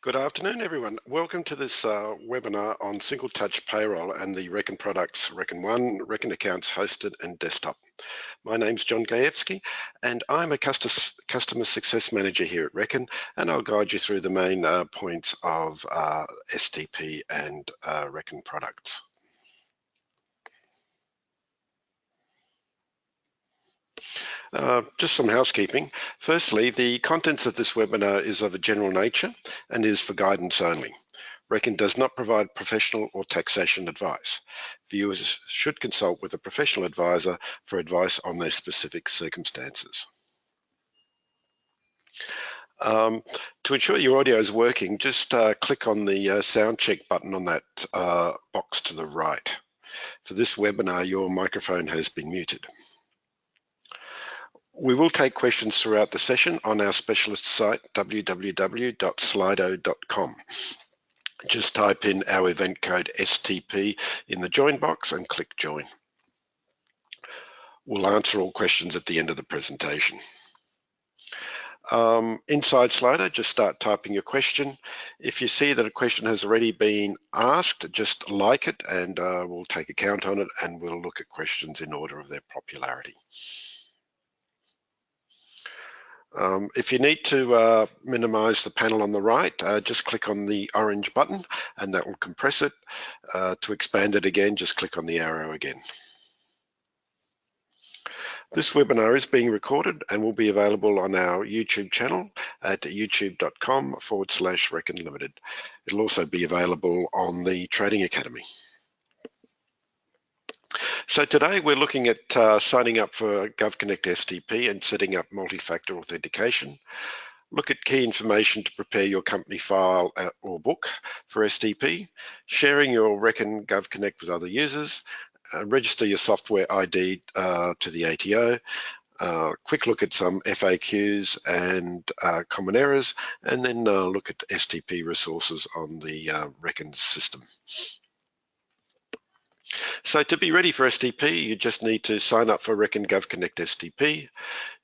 Good afternoon, everyone. Welcome to this webinar on Single Touch Payroll and the Reckon products, Reckon One, Reckon Accounts Hosted and Desktop. My name's John Gajewski and I'm a Customer Success Manager here at Reckon, and I'll guide you through the main points of STP and Reckon products. Just some housekeeping. Firstly, the contents of this webinar is of a general nature and is for guidance only. Reckon does not provide professional or taxation advice. Viewers should consult with a professional advisor for advice on their specific circumstances. To ensure your audio is working, just click on the sound check button on that box to the right. For this webinar, your microphone has been muted. We will take questions throughout the session on our specialist site, www.slido.com. Just type in our event code STP in the join box and click join. We'll answer all questions at the end of the presentation. Inside Slido, just start typing your question. If you see that a question has already been asked, just like it and we'll take a count on it and we'll look at questions in order of their popularity. If you need to minimize the panel on the right, just click on the orange button and that will compress it. To expand it again, just click on the arrow again. This webinar is being recorded and will be available on our YouTube channel at youtube.com/Reckon Limited. It'll also be available on the Trading Academy. So today we're looking at signing up for GovConnect STP and setting up multi-factor authentication. Look at key information to prepare your company file or book for STP, sharing your Reckon GovConnect with other users, register your software ID to the ATO, quick look at some FAQs and common errors, and then look at STP resources on the Reckon system. So to be ready for STP, you just need to sign up for Reckon GovConnect STP.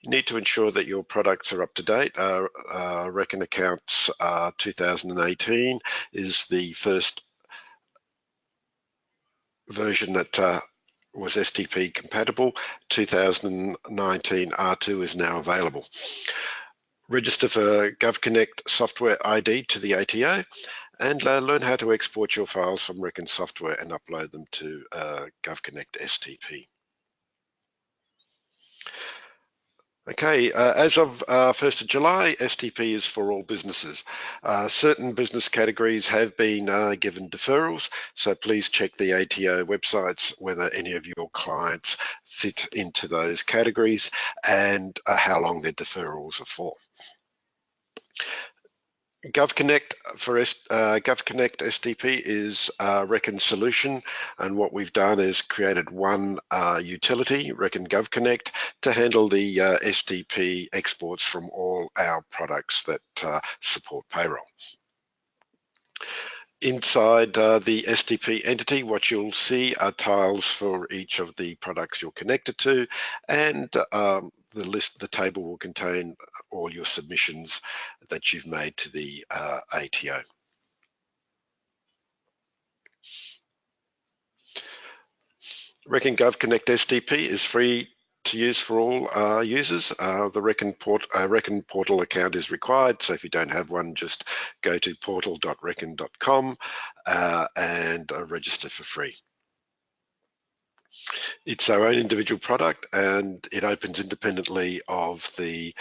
You need to ensure that your products are up to date. Reckon Accounts 2018 is the first version that was STP compatible. 2019 R2 is now available. Register for GovConnect software ID to the ATO and learn how to export your files from Reckon software and upload them to GovConnect STP. Okay, as of 1st of July, STP is for all businesses. Certain business categories have been given deferrals, so please check the ATO websites whether any of your clients fit into those categories and how long their deferrals are for. GovConnect for GovConnect STP is Reckon solution, and what we've done is created one utility, Reckon GovConnect, to handle the STP exports from all our products that support payroll. Inside the STP entity, what you'll see are tiles for each of the products you're connected to, and the table will contain all your submissions that you've made to the ATO. Reckon GovConnect STP is free to use for all users. The Reckon portal account is required, so if you don't have one, just go to portal.reckon.com and register for free. It's our own individual product and it opens independently of the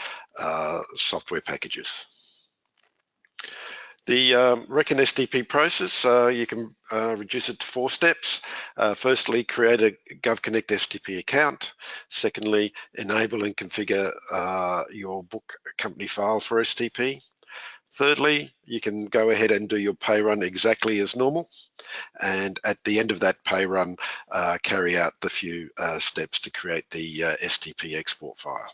software packages. The Reckon STP process, you can reduce it to 4 steps. Firstly, create a GovConnect STP account. Secondly, enable and configure your book company file for STP. Thirdly, you can go ahead and do your pay run exactly as normal. And at the end of that pay run, carry out the few steps to create the STP export file.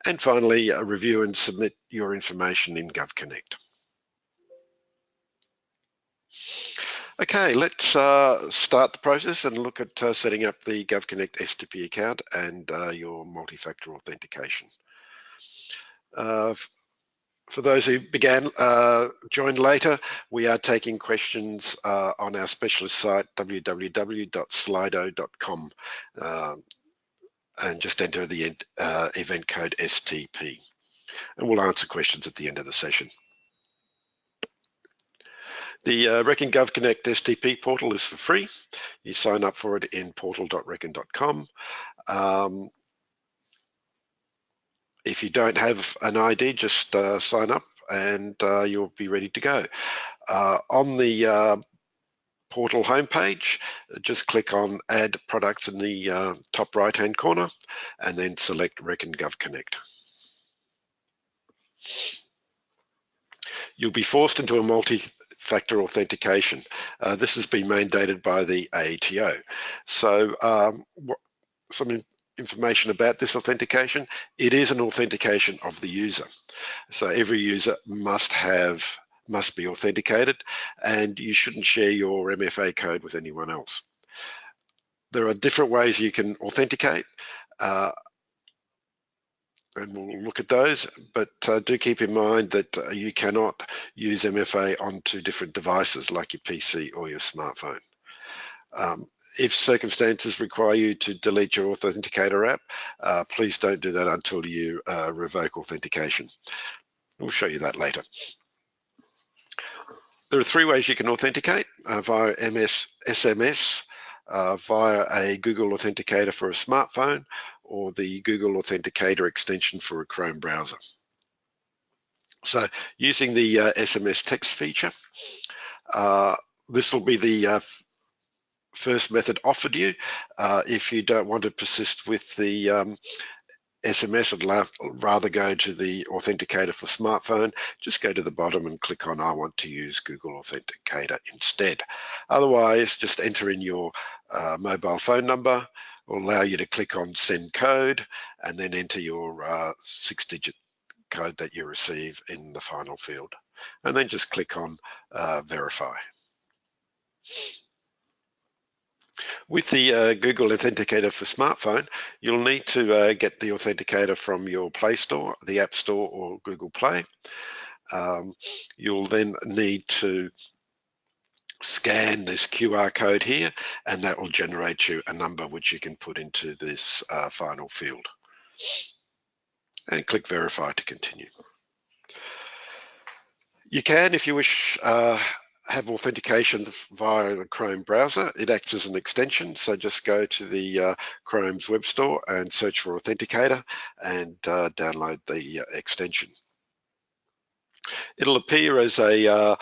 And finally, review and submit your information in GovConnect. Okay, let's start the process and look at setting up the GovConnect STP account and your multi-factor authentication. For those who joined later, we are taking questions on our specialist site, www.slido.com, and just enter the event code STP. And we'll answer questions at the end of the session. The Reckon GovConnect STP portal is for free. You sign up for it in portal.reckon.com. If you don't have an ID, just sign up and you'll be ready to go. On the portal homepage, just click on Add Products in the top right-hand corner and then select Reckon GovConnect. You'll be forced into a multi-factor authentication. This has been mandated by the AETO. So some information about this authentication: it is an authentication of the user. So every user must be authenticated, and you shouldn't share your MFA code with anyone else. There are different ways you can authenticate, and we'll look at those, but do keep in mind that you cannot use MFA on two different devices like your PC or your smartphone. If circumstances require you to delete your authenticator app, please don't do that until you revoke authentication. We'll show you that later. There are three ways you can authenticate: via SMS, via a Google Authenticator for a smartphone, or the Google Authenticator extension for a Chrome browser. So using the SMS text feature, this will be the first method offered you. If you don't want to persist with the SMS, I'd rather go to the Authenticator for smartphone, just go to the bottom and click on I want to use Google Authenticator instead. Otherwise, just enter in your mobile phone number. It will allow you to click on send code and then enter your 6-digit code that you receive in the final field, and then just click on verify. With the Google Authenticator for smartphone, you'll need to get the Authenticator from your Play Store, the App Store, or Google Play. You'll then need to scan this QR code here, and that will generate you a number which you can put into this final field. And click verify to continue. You can, if you wish, have authentication via the Chrome browser. It acts as an extension, so just go to the Chrome's web store and search for Authenticator and download the extension. It'll appear as a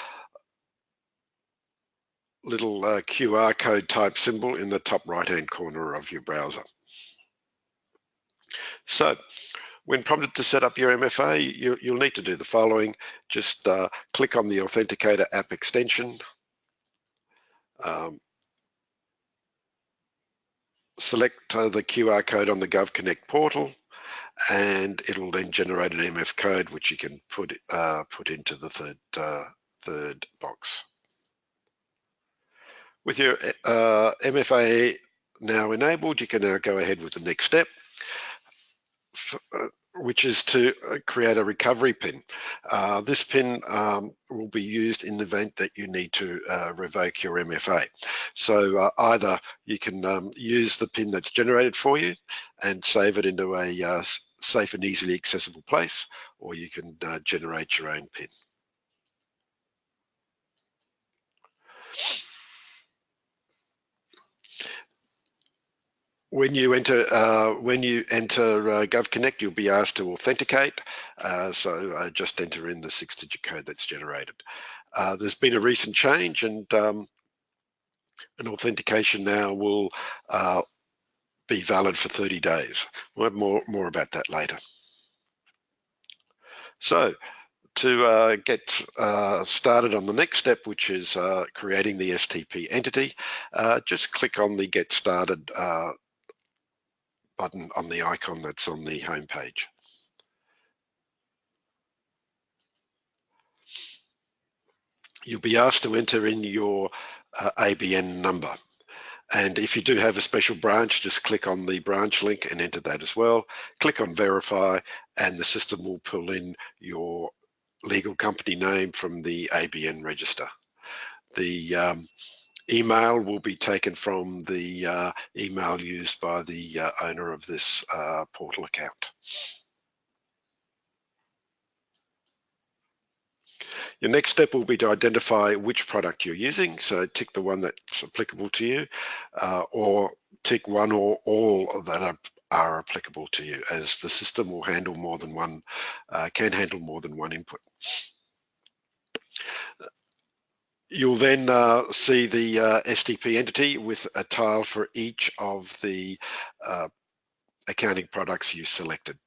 little QR code type symbol in the top right-hand corner of your browser. So when prompted to set up your MFA, you'll need to do the following. Just click on the Authenticator app extension, select the QR code on the GovConnect portal, and it'll then generate an MF code which you can put into the third box. With your MFA now enabled, you can now go ahead with the next step, which is to create a recovery PIN. This PIN will be used in the event that you need to revoke your MFA. So either you can use the PIN that's generated for you and save it into a safe and easily accessible place, or you can generate your own PIN. When you enter GovConnect, you'll be asked to authenticate. So just enter in the 6-digit code that's generated. There's been a recent change, and an authentication now will be valid for 30 days. We'll have more about that later. So to get started on the next step, which is creating the STP entity, just click on the Get Started button on the icon that's on the home page. You'll be asked to enter in your ABN number. And if you do have a special branch, just click on the branch link and enter that as well. Click on verify, and the system will pull in your legal company name from the ABN register. The email will be taken from the email used by the owner of this portal account. Your next step will be to identify which product you're using. So tick the one that's applicable to you, or tick one or all that are applicable to you, as the system will handle more than one, can handle more than one input. You'll then see the STP entity with a tile for each of the accounting products you selected.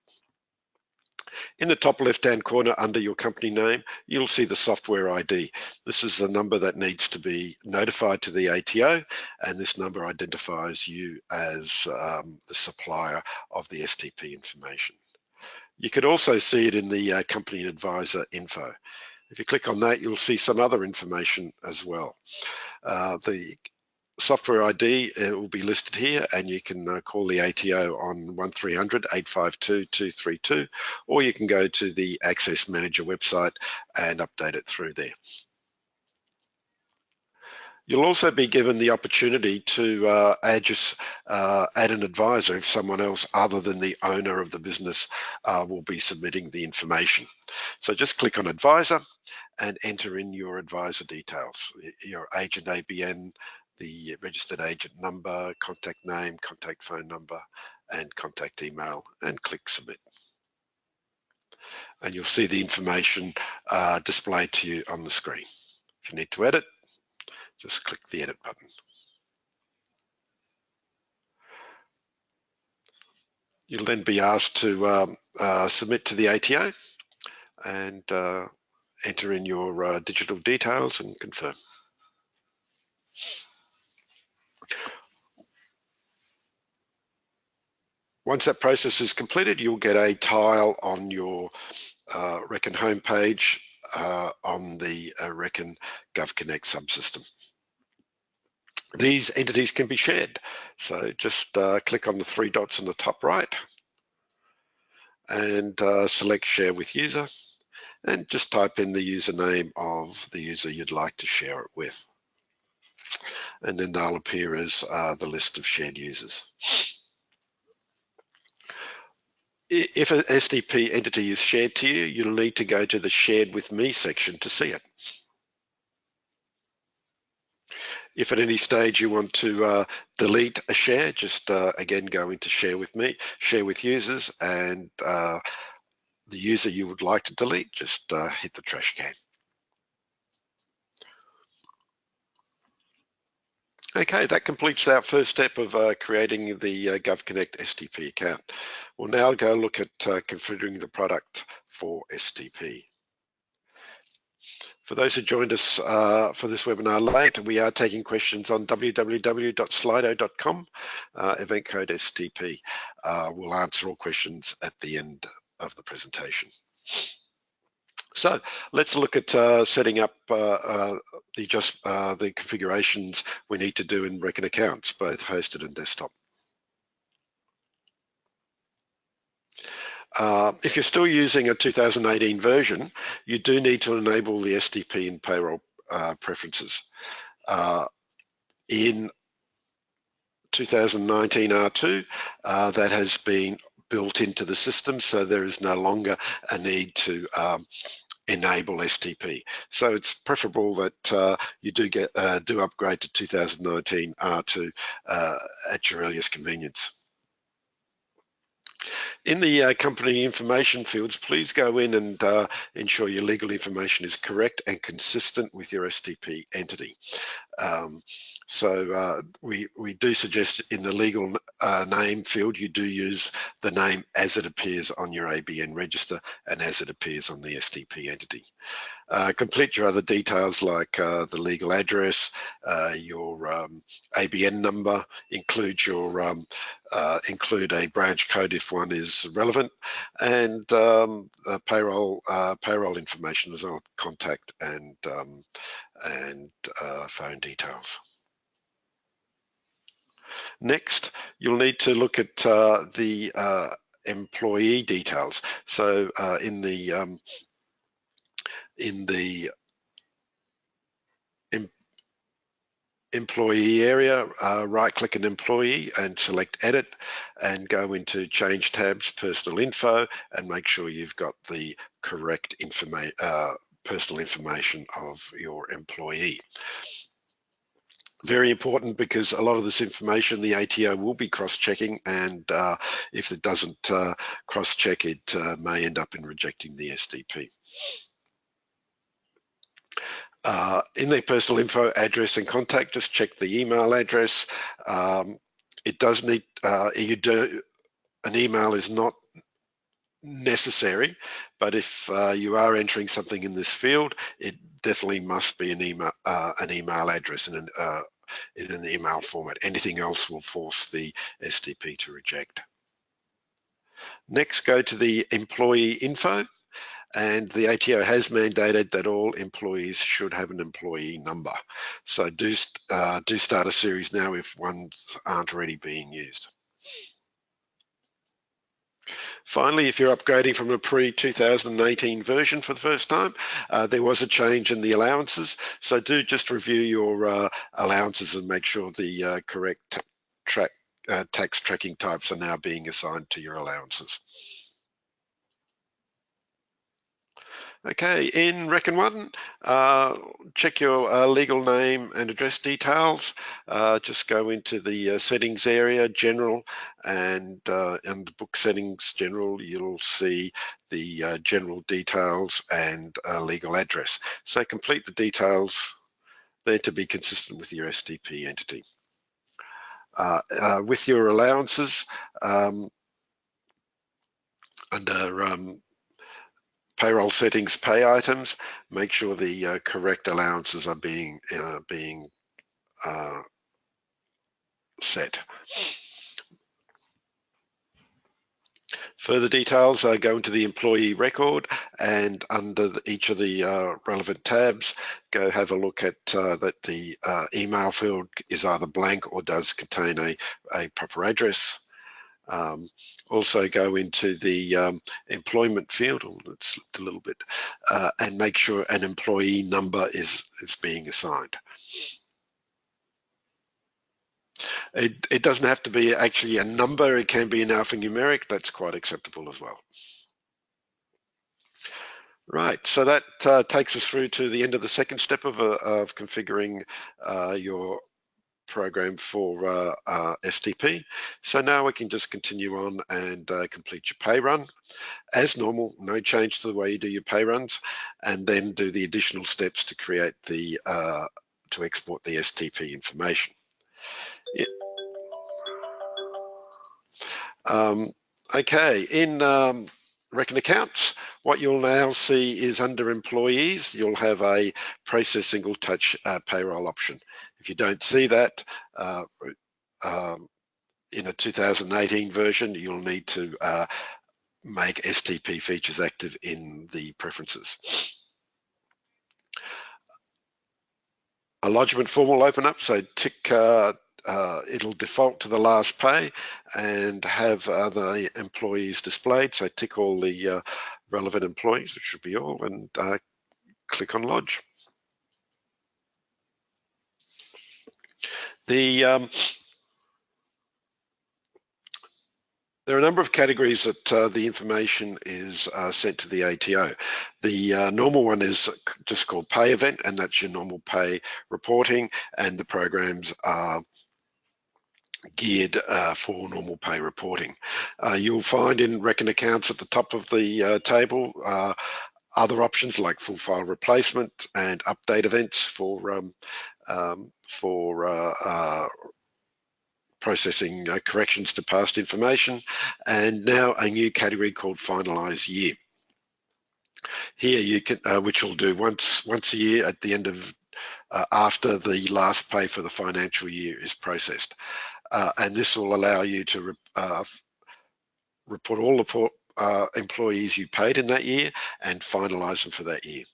In the top left-hand corner under your company name, you'll see the software ID. This is the number that needs to be notified to the ATO, and this number identifies you as the supplier of the STP information. You could also see it in the company advisor info. If you click on that, you'll see some other information as well. The software ID will be listed here, and you can call the ATO on 1300 852 232, or you can go to the Access Manager website and update it through there. You'll also be given the opportunity to add an advisor if someone else other than the owner of the business will be submitting the information. So just click on Advisor and enter in your advisor details, your agent ABN, the registered agent number, contact name, contact phone number, and contact email, and click Submit. And you'll see the information displayed to you on the screen. If you need to edit, just click the Edit button. You'll then be asked to submit to the ATO and enter in your digital details and confirm. Once that process is completed, you'll get a tile on your Reckon homepage on the Reckon GovConnect subsystem. These entities can be shared. So just click on the three dots on the top right and select Share with User, and just type in the username of the user you'd like to share it with. And then they'll appear as the list of shared users. If an STP entity is shared to you, you'll need to go to the Shared with Me section to see it. If at any stage you want to delete a share, just again go into Share with Me, Share with Users, and the user you would like to delete, just hit the trash can. Okay, that completes our first step of creating the GovConnect STP account. We'll now go look at configuring the product for STP. For those who joined us for this webinar late, we are taking questions on www.slido.com, event code STP. We'll answer all questions at the end of the presentation. So let's look at setting up the configurations we need to do in Reckon accounts, both hosted and desktop. If you're still using a 2018 version, you do need to enable the STP and payroll preferences. In 2019 R2, that has been built into the system, so there is no longer a need to enable STP. So it's preferable that you do upgrade to 2019 R2 at your earliest convenience. In the company information fields, please go in and ensure your legal information is correct and consistent with your STP entity. We do suggest in the legal name field, you do use the name as it appears on your ABN register and as it appears on the STP entity. Complete your other details like the legal address, your ABN number, include a branch code if one is relevant, and payroll information as well, contact and phone details. Next, you'll need to look at the employee details. So in the In the employee area, right-click an employee and select edit and go into change tabs, personal info, and make sure you've got the correct personal information of your employee. Very important, because a lot of this information the ATO will be cross-checking, and if it doesn't cross-check, it may end up in rejecting the STP. In their personal info, address and contact, just check the email address. It does need, an email is not necessary, but if you are entering something in this field, it definitely must be an email address in an email format. Anything else will force the STP to reject. Next, go to the employee info, and the ATO has mandated that all employees should have an employee number. So do start a series now if ones aren't already being used. Finally, if you're upgrading from a pre-2018 version for the first time, there was a change in the allowances. So do just review your allowances and make sure the correct tax tracking types are now being assigned to your allowances. Okay, in Reckon 1, check your legal name and address details. Just go into the settings area, general, and under book settings, general, you'll see the general details and legal address. So complete the details there to be consistent with your STP entity. With your allowances, under payroll settings, pay items, make sure the correct allowances are being set. Further details, go into the employee record, and under each of the relevant tabs, go have a look at that the email field is either blank or does contain a proper address. Also go into the employment field, let's slipped a little bit, and make sure an employee number is being assigned. It doesn't have to be actually a number, it can be an alphanumeric, that's quite acceptable as well. Right, so that takes us through to the end of the second step of configuring your program for STP. So now we can just continue on and complete your pay run. As normal, no change to the way you do your pay runs, and then do the additional steps to create the to export the STP information. Okay, in Reckon Accounts, what you'll now see is under Employees, you'll have a Process Single Touch Payroll option. If you don't see that in a 2018 version, you'll need to make STP features active in the preferences. A lodgement form will open up, so tick, it'll default to the last pay and have the employees displayed, so tick all the relevant employees, which should be all, and click on Lodge. There are a number of categories that the information is sent to the ATO. The normal one is just called Pay Event, and that's your normal pay reporting, and the programs are geared for normal pay reporting. You'll find in Reckon Accounts at the top of the table other options like full file replacement and update events for processing corrections to past information, and now a new category called Finalise Year. Here you can, which will do once a year at the end of after the last pay for the financial year is processed, and this will allow you to report all the employees you paid in that year and finalise them for that year.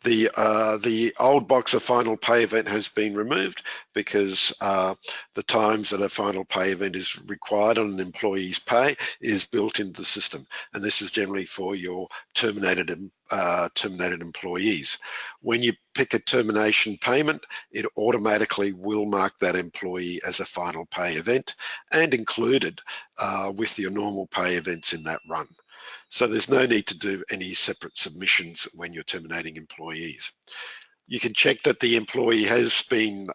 The old box of final pay event has been removed because the times that a final pay event is required on an employee's pay is built into the system, and this is generally for your terminated employees. When you pick a termination payment, it automatically will mark that employee as a final pay event and included with your normal pay events in that run. So there's no need to do any separate submissions when you're terminating employees. You can check that the employee has been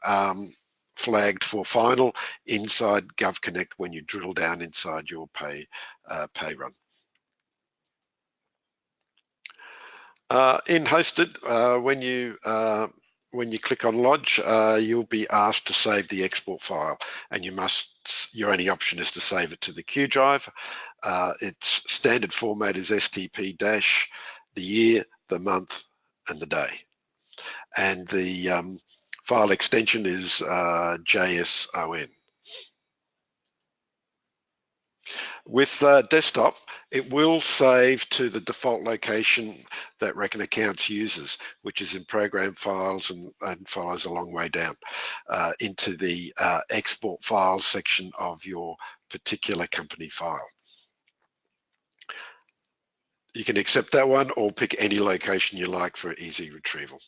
flagged for final inside GovConnect when you drill down inside your pay run. In hosted, when you click on lodge, you'll be asked to save the export file, and your only option is to save it to the Q drive. Its standard format is STP dash the year, the month, and the day, and the file extension is JSON. With desktop, it will save to the default location that Reckon Accounts uses, which is in program files and follows a long way down into the export files section of your particular company file. You can accept that one or pick any location you like for easy retrieval.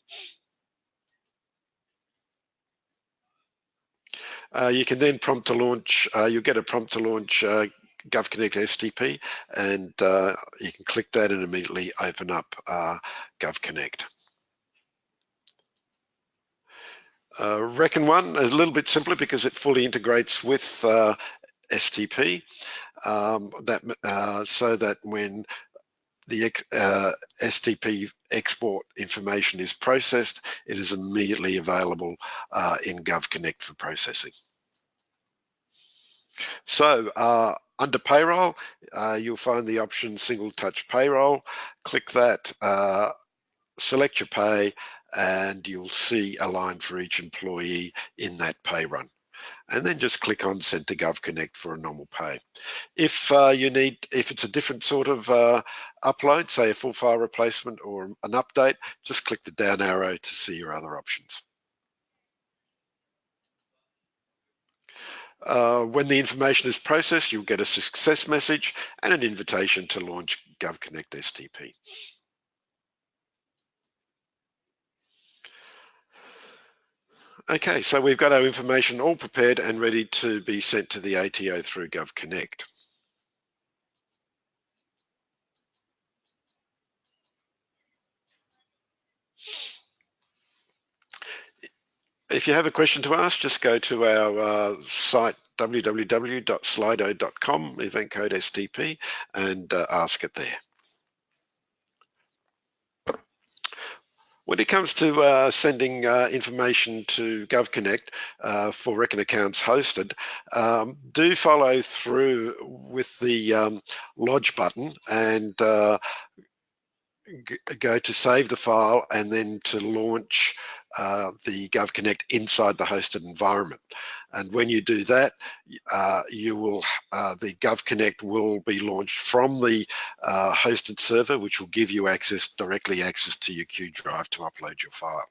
You can then prompt to launch, you'll get a prompt to launch GovConnect STP, and you can click that and immediately open up GovConnect. Reckon one is a little bit simpler because it fully integrates with STP, so that when the STP export information is processed, it is immediately available in GovConnect for processing. So under payroll, you'll find the option single touch payroll. Click that, select your pay, and you'll see a line for each employee in that pay run. And then just click on Send to GovConnect for a normal pay. If it's a different sort of upload, say a full file replacement or an update, just click the down arrow to see your other options. When the information is processed, you'll get a success message and an invitation to launch GovConnect STP. Okay, so we've got our information all prepared and ready to be sent to the ATO through GovConnect. If you have a question to ask, just go to our site www.slido.com, event code STP, and ask it there. When it comes to sending information to GovConnect for Reckon Accounts hosted, do follow through with the lodge button and go to save the file and then to launch the GovConnect inside the hosted environment. And when you do that, the GovConnect will be launched from the hosted server, which will give you directly access to your Q drive to upload your file.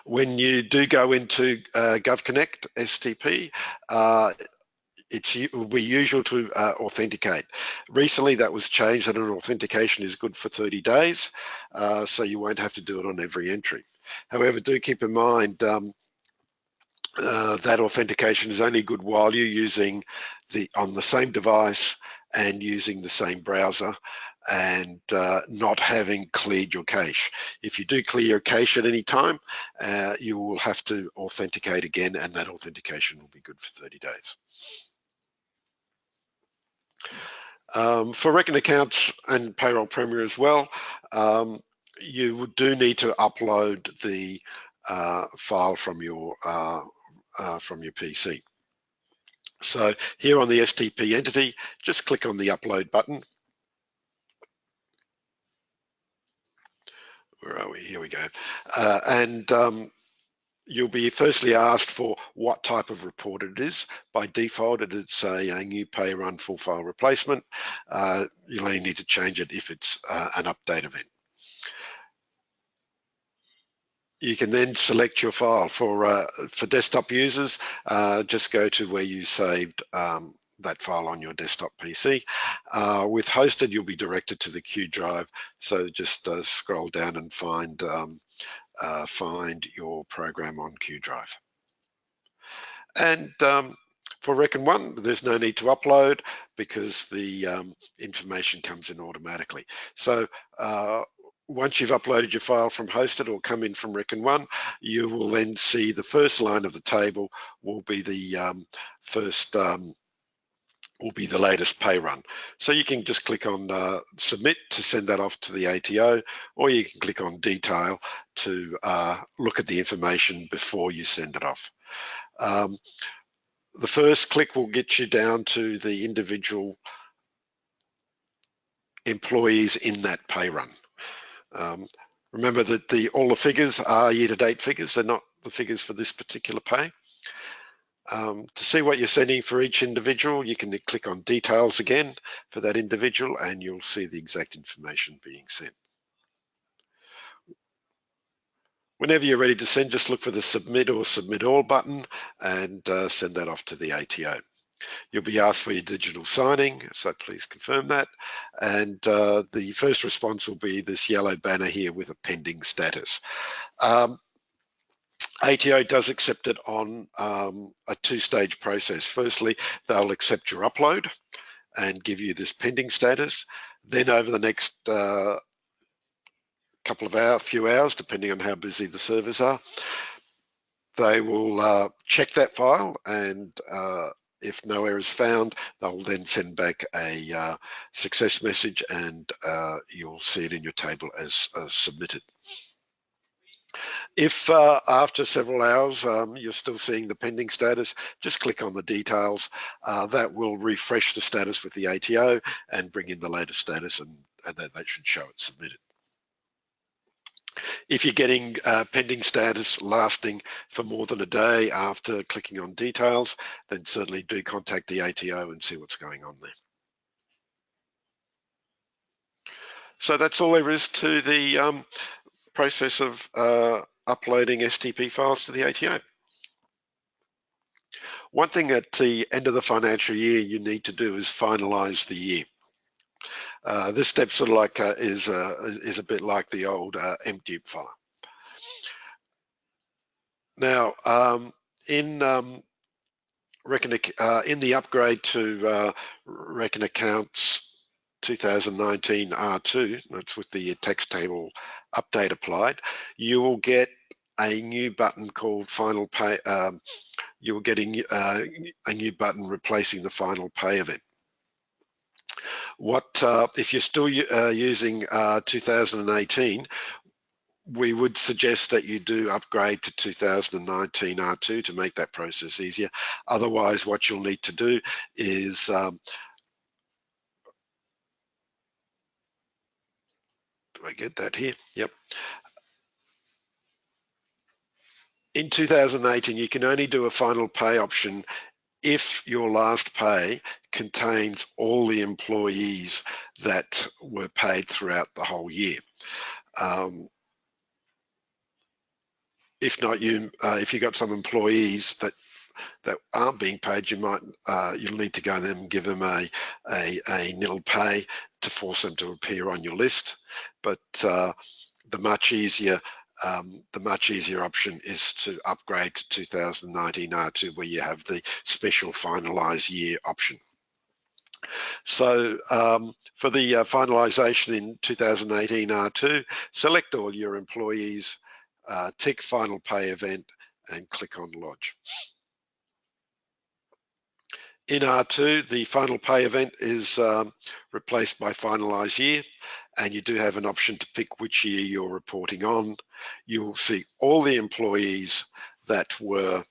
When you do go into GovConnect STP, it will be usual to authenticate. Recently that was changed that an authentication is good for 30 days, so you won't have to do it on every entry. However, do keep in mind that authentication is only good while you're using on the same device and using the same browser and not having cleared your cache. If you do clear your cache at any time, you will have to authenticate again, and that authentication will be good for 30 days. For Reckon Accounts and Payroll Premier as well, you do need to upload the file from your PC. So here on the STP entity, just click on the upload button. Where are we? Here we go. You'll be firstly asked for what type of report it is. By default, it's a new pay run full file replacement. You'll only need to change it if it's an update event. You can then select your file. For desktop users, just go to where you saved that file on your desktop PC. With hosted, you'll be directed to the Q drive. So just scroll down and find your program on Q drive. And for Reckon 1, there's no need to upload because the information comes in automatically. So once you've uploaded your file from hosted or come in from Reckon 1, you will then see the first line of the table will be the latest pay run. So you can just click on submit to send that off to the ATO, or you can click on detail to look at the information before you send it off. The first click will get you down to the individual employees in that pay run. Remember that all the figures are year-to-date figures. They're not the figures for this particular pay. To see what you're sending for each individual, you can click on details again for that individual and you'll see the exact information being sent. Whenever you're ready to send, just look for the submit or submit all button and send that off to the ATO. You'll be asked for your digital signing, so please confirm that. And the first response will be this yellow banner here with a pending status. ATO does accept it on a two-stage process. Firstly, they'll accept your upload and give you this pending status. Then over the next few hours, depending on how busy the servers are, they will check that file, and if no errors found, they'll then send back a success message, and you'll see it in your table as submitted. If after several hours you're still seeing the pending status, just click on the details. That will refresh the status with the ATO and bring in the latest status, and that should show it submitted. If you're getting pending status lasting for more than a day after clicking on details, then certainly do contact the ATO and see what's going on there. So that's all there is to the process of uploading STP files to the ATO. One thing at the end of the financial year you need to do is finalise the year. This step sort of like is a bit like the old MDUP file. Now, in the upgrade to Reckon Accounts 2019 R2, that's with the tax table update applied, you will get a new button called Final Pay. You're getting a new button replacing the Final Pay event. If you're still using 2018, we would suggest that you do upgrade to 2019 R2 to make that process easier. Otherwise, what you'll need to do is do I get that here? Yep. In 2018, you can only do a final pay option if your last pay contains all the employees that were paid throughout the whole year. If not, if you got some employees that aren't being paid, you'll need to go to them and give them a nil pay to force them to appear on your list. But the much easier option is to upgrade to 2019 R2, where you have the special finalise year option. So for the finalisation in 2018 R2, select all your employees, tick Final Pay Event, and click on Lodge. In R2, the Final Pay Event is replaced by Finalise Year, and you do have an option to pick which year you're reporting on. You'll see all the employees that were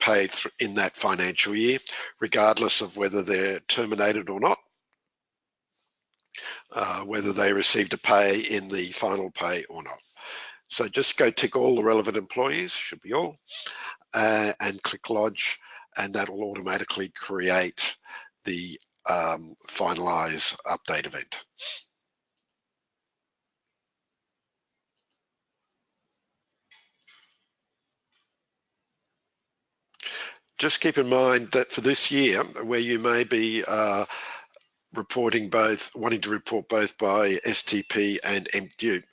paid in that financial year, regardless of whether they're terminated or not, whether they received a pay in the final pay or not. So just go tick all the relevant employees, should be all, and click Lodge, and that will automatically create the finalize update event. Just keep in mind that for this year, where you may be wanting to report both by STP and MDUPE,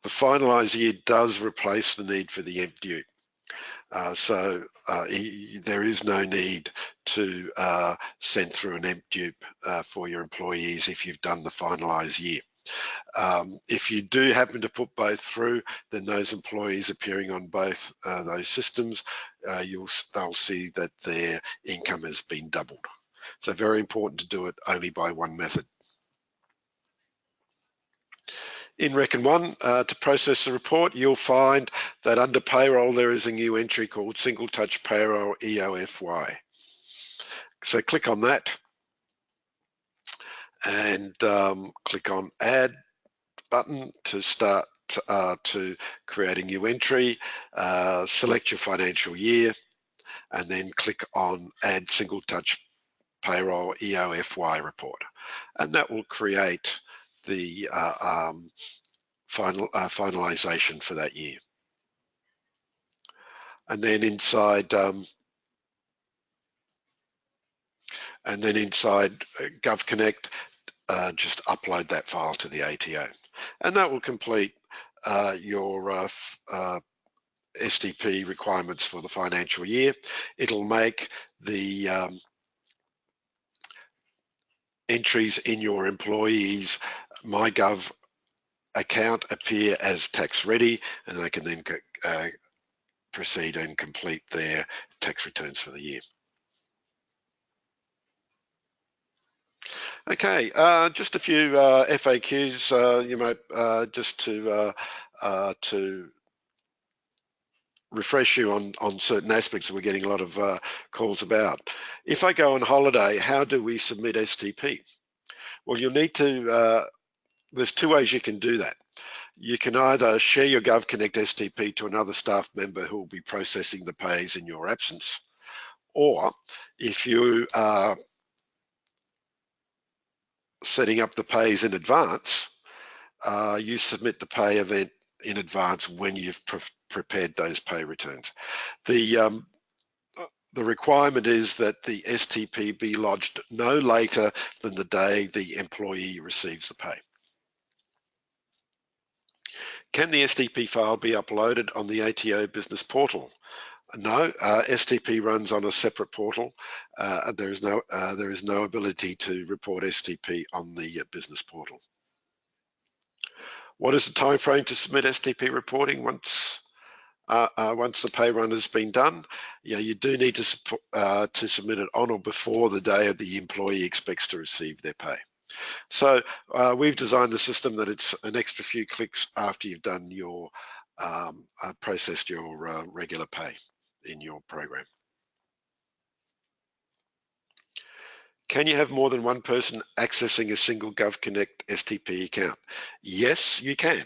the finalised year does replace the need for the MDUPE. There is no need to send through an MDUPE for your employees if you've done the finalised year. If you do happen to put both through, then those employees appearing on both those systems, they'll see that their income has been doubled. So very important to do it only by one method. In Reckon 1, to process the report, you'll find that under payroll, there is a new entry called Single Touch Payroll EOFY. So click on that and click on Add button to start to create a new entry. Select your financial year and then click on Add Single Touch Payroll EOFY report. And that will create the finalization for that year. And then inside GovConnect, just upload that file to the ATO, and that will complete your STP requirements for the financial year. It'll make the entries in your employees' MyGov account appear as tax ready, and they can then proceed and complete their tax returns for the year. Okay, just a few FAQs, you might just to refresh you on certain aspects that we're getting a lot of calls about. If I go on holiday, how do we submit STP? Well, you'll need to, there's two ways you can do that. You can either share your GovConnect STP to another staff member who will be processing the pays in your absence, or if you are setting up the pays in advance, you submit the pay event in advance when you've prepared those pay returns. The requirement is that the STP be lodged no later than the day the employee receives the pay. Can the STP file be uploaded on the ATO business portal? No, STP runs on a separate portal. There is no ability to report STP on the business portal. What is the time frame to submit STP reporting once the pay run has been done? Yeah, you do need to submit it on or before the day of the employee expects to receive their pay. So we've designed the system that it's an extra few clicks after you've done your processed your regular pay in your program. Can you have more than one person accessing a single GovConnect STP account? Yes, you can.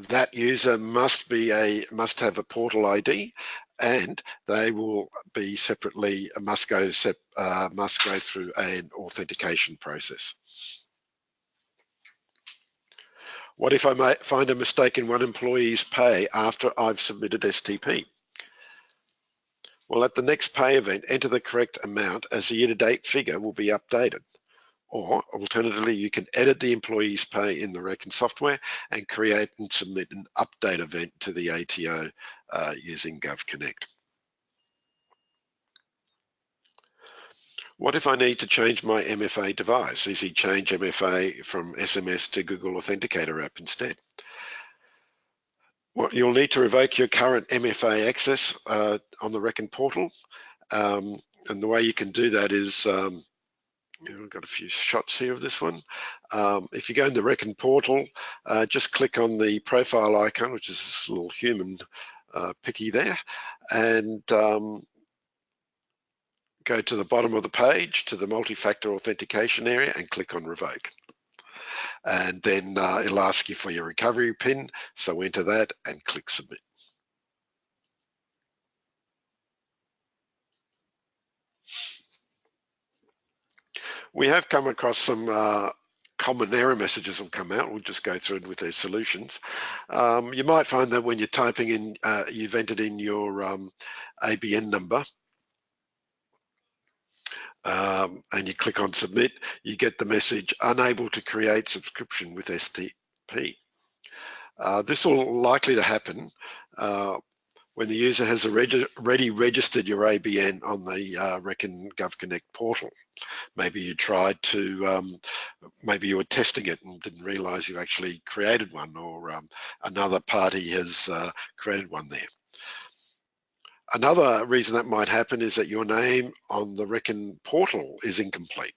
That user must have a portal ID, and they will be separately must go through an authentication process. What if I find a mistake in one employee's pay after I've submitted STP? Well, at the next pay event, enter the correct amount as the year-to-date figure will be updated. Or alternatively, you can edit the employee's pay in the Reckon software and create and submit an update event to the ATO using GovConnect. What if I need to change my MFA device? Easy change MFA from SMS to Google Authenticator app instead. Well, you'll need to revoke your current MFA access on the Reckon portal. And the way you can do that is, we've got a few shots here of this one. If you go in the Reckon portal, just click on the profile icon, which is this little human picky there, and go to the bottom of the page to the multi-factor authentication area and click on Revoke. And then it'll ask you for your recovery PIN, so enter that and click Submit. We have come across some common error messages will come out. We'll just go through it with their solutions. You might find that when you're typing in, you've entered in your ABN number, and you click on submit, you get the message, unable to create subscription with STP. This will likely to happen when the user has already registered your ABN on the Reckon GovConnect portal. Maybe you tried to, maybe you were testing it and didn't realize you actually created one, or another party has created one there. Another reason that might happen is that your name on the Reckon portal is incomplete.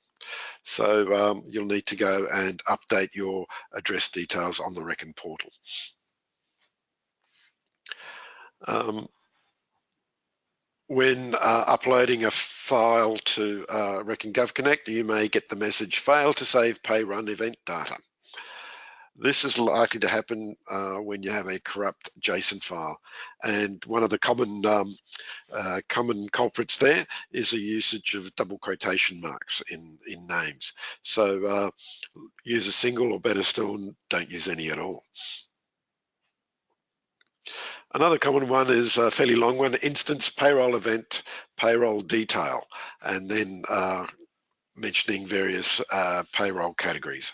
So you'll need to go and update your address details on the Reckon portal. When uploading a file to Reckon GovConnect, you may get the message, fail to save pay run event data. This is likely to happen when you have a corrupt JSON file. And one of the common culprits there is the usage of double quotation marks in names. So use a single, or better still, don't use any at all. Another common one is a fairly long one, instance payroll event, payroll detail, and then mentioning various payroll categories.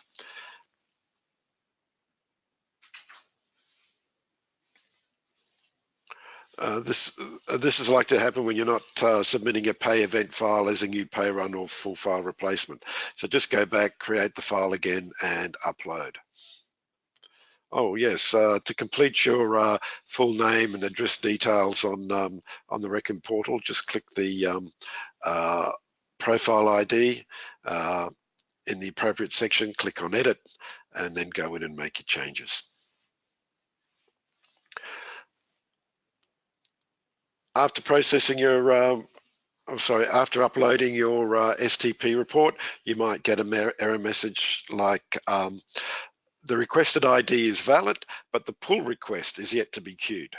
This is likely to happen when you're not submitting a pay event file as a new pay run or full file replacement. So just go back, create the file again, and upload. Oh yes, to complete your full name and address details on the Reckon portal, just click the profile ID in the appropriate section, click on edit, and then go in and make your changes. After processing your after uploading your STP report, you might get an error message like the requested ID is valid, but the pull request is yet to be queued.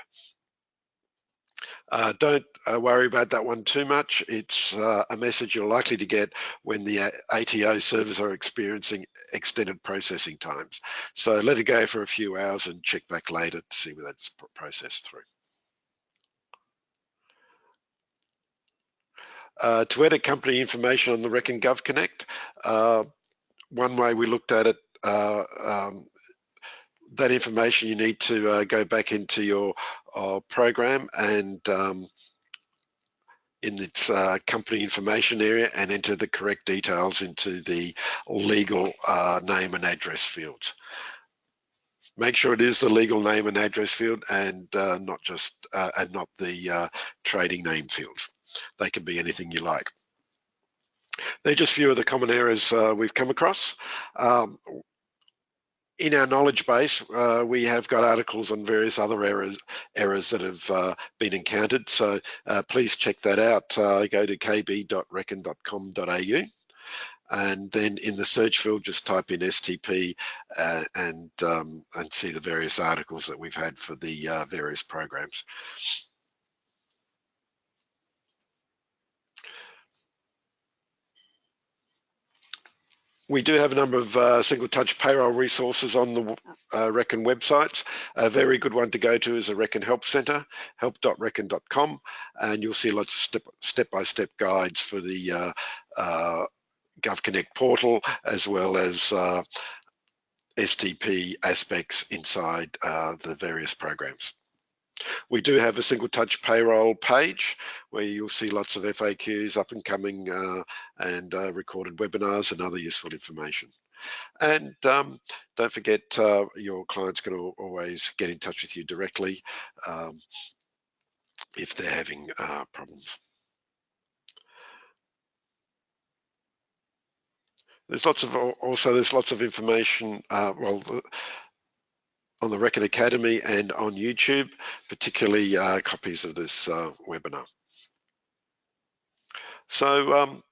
Don't worry about that one too much. It's a message you're likely to get when the ATO servers are experiencing extended processing times. So let it go for a few hours and check back later to see whether it's processed through. To edit company information on the Reckon GovConnect, one way we looked at it, that information you need to go back into your program and in its company information area and enter the correct details into the legal name and address fields. Make sure it is the legal name and address field and not the trading name fields. They can be anything you like. They're just a few of the common errors we've come across. In our knowledge base, we have got articles on various other errors that have been encountered. So please check that out. Go to kb.reckon.com.au, and then in the search field, just type in STP and see the various articles that we've had for the various programs. We do have a number of single touch payroll resources on the Reckon websites. A very good one to go to is the Reckon Help Center, help.reckon.com, and you'll see lots of step-by-step guides for the GovConnect portal, as well as STP aspects inside the various programs. We do have a single touch payroll page where you'll see lots of FAQs, up and coming and recorded webinars and other useful information. And don't forget, your clients can always get in touch with you directly if they're having problems. There's lots of information, on the Reckon Academy and on YouTube, particularly copies of this webinar. So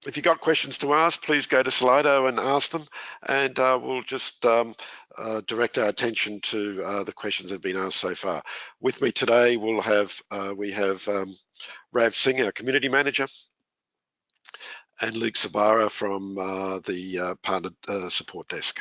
if you've got questions to ask, please go to Slido and ask them, and we'll just direct our attention to the questions that have been asked so far. With me today, we have Rav Singh, our community manager, and Luke Sabara from the partner support desk.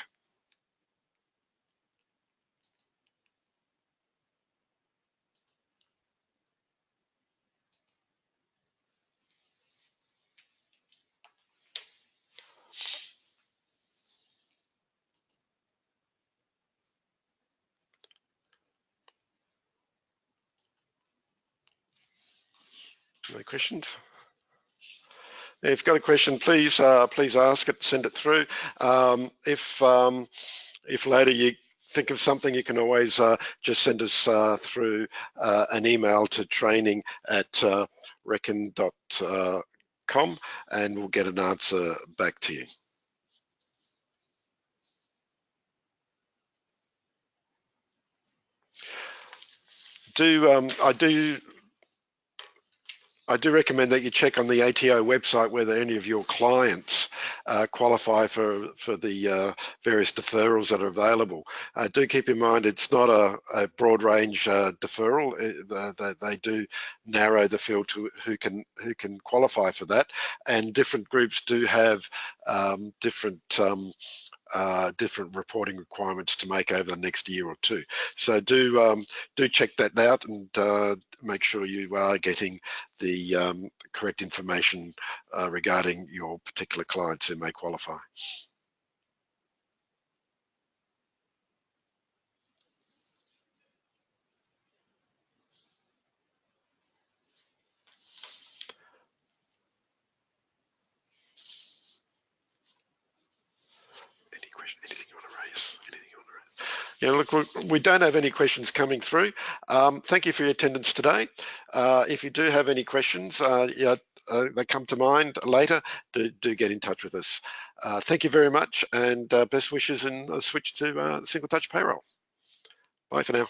Any questions? If you've got a question, please ask it, send it through. If later you think of something, you can always just send us through an email to training@reckon.com and we'll get an answer back to you. I do recommend that you check on the ATO website whether any of your clients qualify for the various deferrals that are available. Do keep in mind it's not a broad range deferral. They do narrow the field to who can qualify for that, and different groups do have different reporting requirements to make over the next year or two. So do check that out and make sure you are getting the correct information regarding your particular clients who may qualify. Any question? Anything you want to raise? Anything you want to raise? Yeah, look, we don't have any questions coming through. Thank you for your attendance today. If you do have any questions, they come to mind later, do get in touch with us. Thank you very much, and best wishes in the switch to single touch payroll. Bye for now.